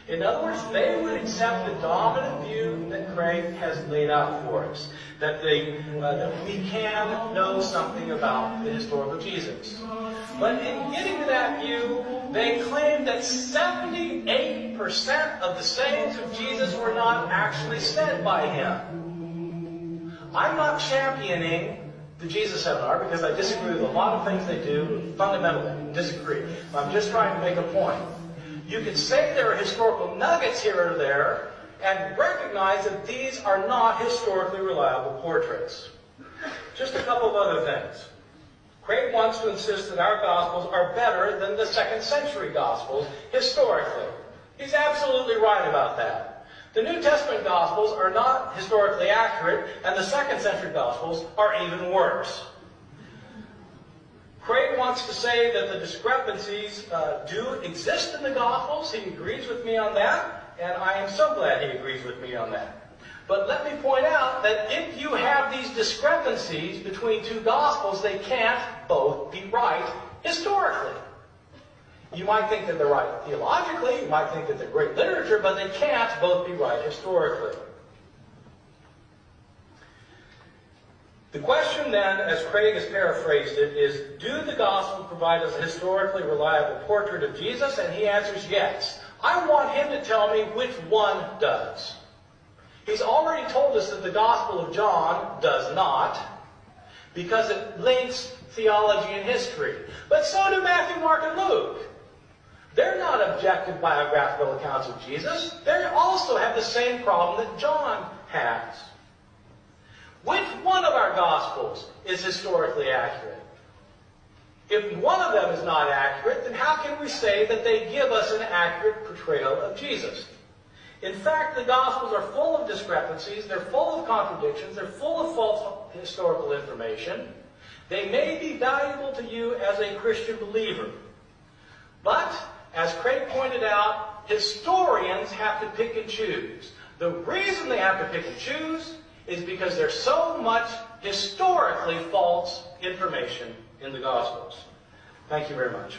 In other words, they would accept the dominant view that Craig has laid out for us, that we can know something about the historical Jesus. But in getting to that view, they claim that 78% of the sayings of Jesus were not actually said by him. I'm not championing the Jesus seminar because I disagree with a lot of things they do, fundamentally disagree. I'm just trying to make a point. You can say there are historical nuggets here or there and recognize that these are not historically reliable portraits. Just a couple of other things. Craig wants to insist that our Gospels are better than the 2nd century Gospels historically. He's absolutely right about that. The New Testament Gospels are not historically accurate, and the 2nd century Gospels are even worse. Craig wants to say that the discrepancies do exist in the Gospels. He agrees with me on that, and I am so glad he agrees with me on that. But let me point out that if you have these discrepancies between two Gospels, they can't both be right historically. You might think that they're right theologically, you might think that they're great literature, but they can't both be right historically. The question then, as Craig has paraphrased it, is, do the Gospels provide us a historically reliable portrait of Jesus? And he answers yes. I want him to tell me which one does. He's already told us that the Gospel of John does not, because it links theology and history. But so do Matthew, Mark, and Luke. They're not objective biographical accounts of Jesus. They also have the same problem that John has. Which one of our Gospels is historically accurate? If one of them is not accurate, then how can we say that they give us an accurate portrayal of Jesus? In fact, the Gospels are full of discrepancies, they're full of contradictions, they're full of false historical information. They may be valuable to you as a Christian believer. But, as Craig pointed out, historians have to pick and choose. The reason they have to pick and choose is because there's so much historically false information in the Gospels. Thank you very much.